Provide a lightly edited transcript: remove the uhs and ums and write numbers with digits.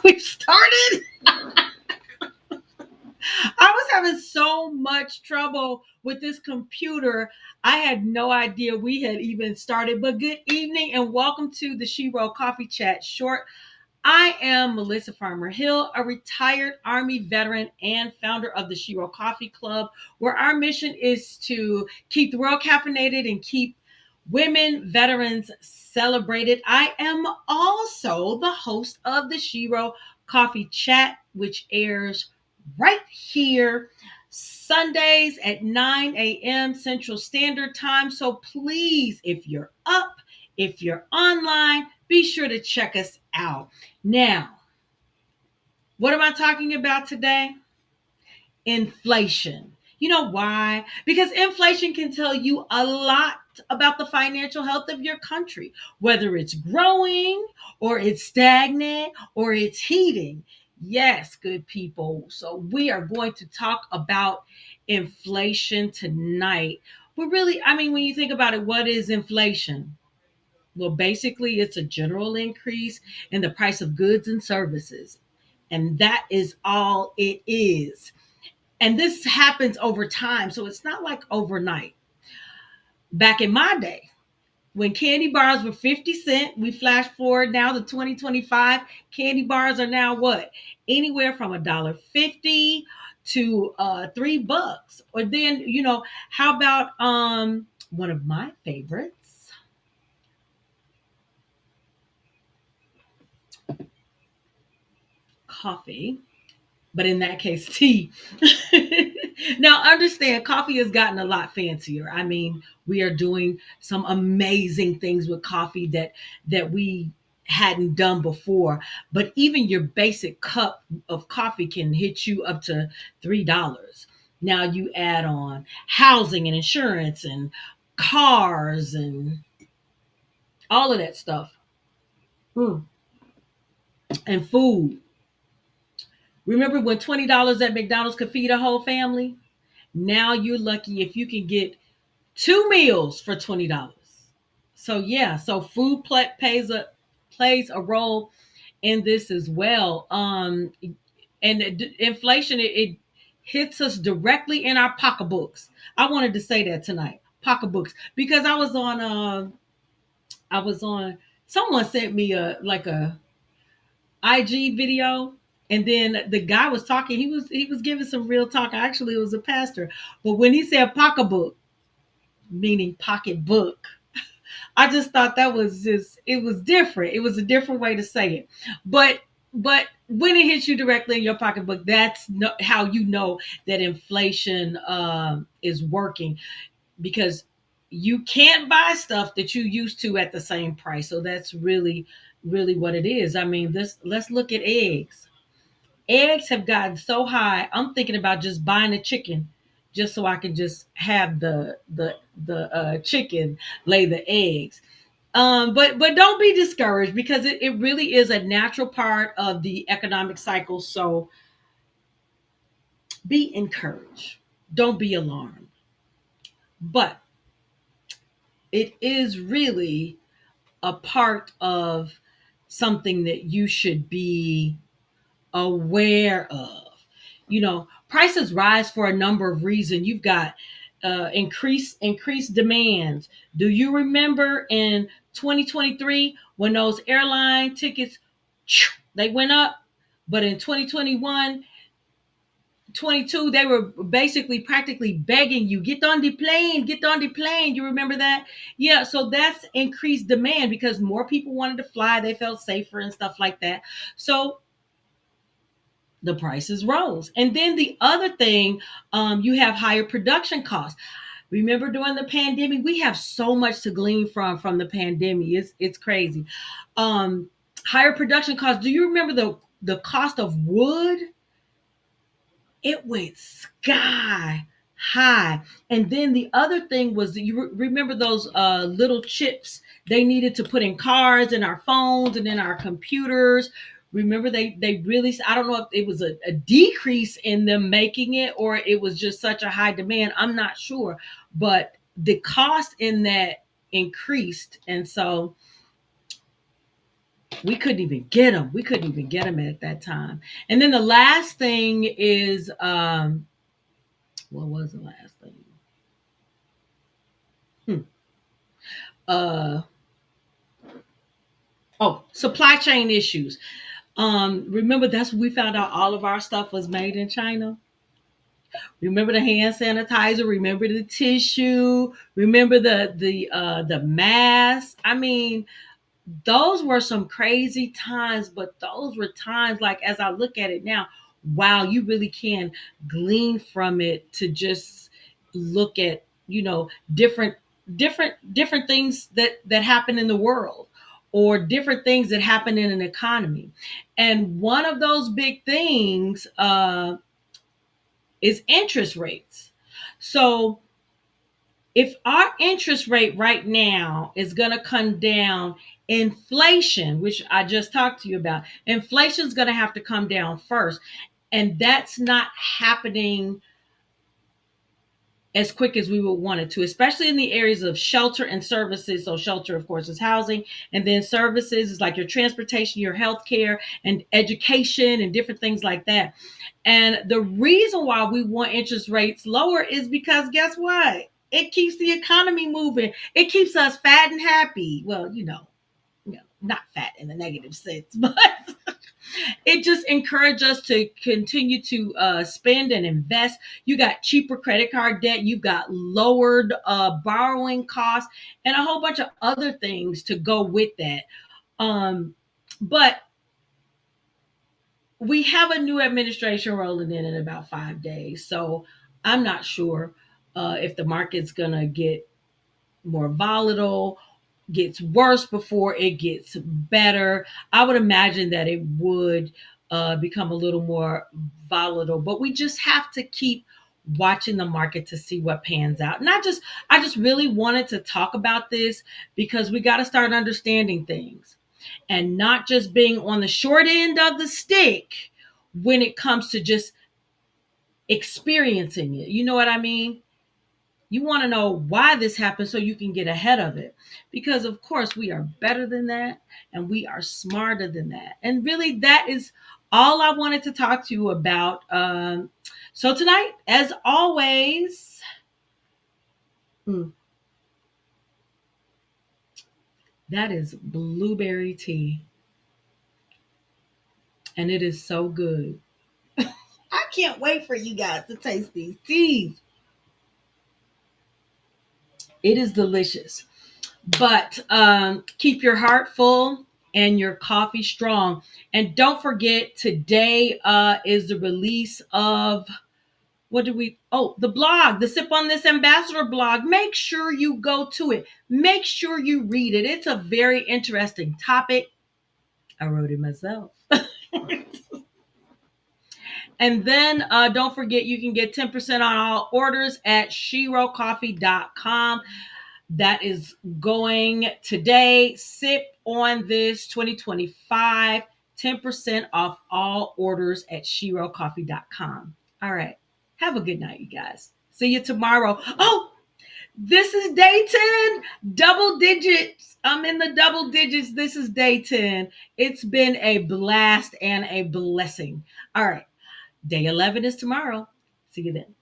we started. I was having so much trouble with this computer. I had no idea we had even started. But good evening and welcome to the She Roll Coffee Chat Short. I am Melissa Farmer Hill, a retired Army veteran and founder of the She Roll Coffee Club, where our mission is to keep the world caffeinated and keep women veterans celebrated. I am also the host of the She Roll Coffee Chat, which airs right here Sundays at 9 a.m. Central Standard Time. So please, if you're up, if you're online, be sure to check us out. Now, what am I talking about today? Inflation. You know why? Because inflation can tell you a lot about the financial health of your country, whether it's growing or it's stagnant or it's heating. Yes, good people. So, we are going to talk about inflation tonight. But really, I mean, when you think about it, what is inflation? Well, basically, it's a general increase in the price of goods and services. And that is all it is. And this happens over time. So it's not like overnight. Back in my day, when candy bars were 50 cents, we flash forward now to 2025. Candy bars are now what? Anywhere from $1.50 to $3. Or then, how about one of my favorites, coffee, but in that case, tea. Now, understand, coffee has gotten a lot fancier. I mean, we are doing some amazing things with coffee that we hadn't done before. But even your basic cup of coffee can hit you up to $3. Now you add on housing and insurance and cars and all of that stuff. Mm. And food. Remember when $20 at McDonald's could feed a whole family? Now you're lucky if you can get two meals for $20. So yeah, so food plays a role in this as well. And inflation, it hits us directly in our pocketbooks. I wanted to say that tonight, pocketbooks, because I was on. Someone sent me a IG video, and then the guy was talking. He was giving some real talk. Actually, it was a pastor, but when he said pocketbook, meaning pocketbook, I just thought that was just, it was different. It was a different way to say it. But when it hits you directly in your pocketbook, that's how you know that inflation is working, because you can't buy stuff that you used to at the same price. So that's really what it is. I mean, this let's look at eggs. Eggs have gotten so high. I'm thinking about just buying a chicken just so I can just have the chicken lay the eggs. But don't be discouraged, because it really is a natural part of the economic cycle. So be encouraged. Don't be alarmed. But it is really a part of something that you should be aware of. Prices rise for a number of reasons. You've got increased demands. Do you remember in 2023 when those airline tickets, they went up, but in 2021, 22, they were basically practically begging you, get on the plane. You remember that? Yeah, so that's increased demand because more people wanted to fly. They felt safer and stuff like that. So the prices rose. And then the other thing, you have higher production costs. Remember during the pandemic, we have so much to glean from the pandemic. It's crazy. Um, Higher production costs. Do you remember the cost of wood? It went sky high. And then the other thing was that you remember those little chips they needed to put in cars and our phones and in our computers. Remember they really, I don't know if it was a decrease in them making it or it was just such a high demand. I'm not sure. But the cost in that increased. And so We couldn't even get them. We couldn't even get them at that time. And then the last thing is, what was the last thing? Hmm. Uh, oh, supply chain issues. Remember that's when we found out all of our stuff was made in China. Remember the hand sanitizer. Remember the tissue. Remember the mask. I mean, those were some crazy times, but those were times like as I look at it now, wow, you really can glean from it to just look at, different different things that happen in the world or different things that happen in an economy. And one of those big things is interest rates. So if our interest rate right now is going to come down, inflation, which I just talked to you about, inflation is going to have to come down first. And that's not happening as quick as we would want it to, especially in the areas of shelter and services. So, shelter, of course, is housing, and then services is like your transportation, your healthcare, and education, and different things like that. And the reason why we want interest rates lower is because guess what? It keeps the economy moving. It keeps us fat and happy. Well, not fat in the negative sense, but it just encourages us to continue to spend and invest. You got cheaper credit card debt, you got lowered borrowing costs, and a whole bunch of other things to go with that. But we have a new administration rolling in about 5 days, so I'm not sure if the market's gonna get more volatile, gets worse before it gets better. I would imagine that it would become a little more volatile, but we just have to keep watching the market to see what pans out. And I just really wanted to talk about this because we got to start understanding things and not just being on the short end of the stick when it comes to just experiencing it. You know what I mean? You want to know why this happened so you can get ahead of it. Because, of course, we are better than that and we are smarter than that. And really, that is all I wanted to talk to you about. So, tonight, as always, mm, that is blueberry tea. And it is so good. I can't wait for you guys to taste these teas. It is delicious. But keep your heart full and your coffee strong. And don't forget, today is the release of what do we? Oh, the blog, the Sip on This Ambassador blog. Make sure you go to it. Make sure you read it. It's a very interesting topic. I wrote it myself. And then don't forget, you can get 10% on all orders at shirocoffee.com. That is going today. Sip on This 2025, 10% off all orders at shirocoffee.com. All right. Have a good night, you guys. See you tomorrow. Oh, this is day 10, double digits. I'm in the double digits. This is day 10. It's been a blast and a blessing. All right. Day 11 is tomorrow. See you then.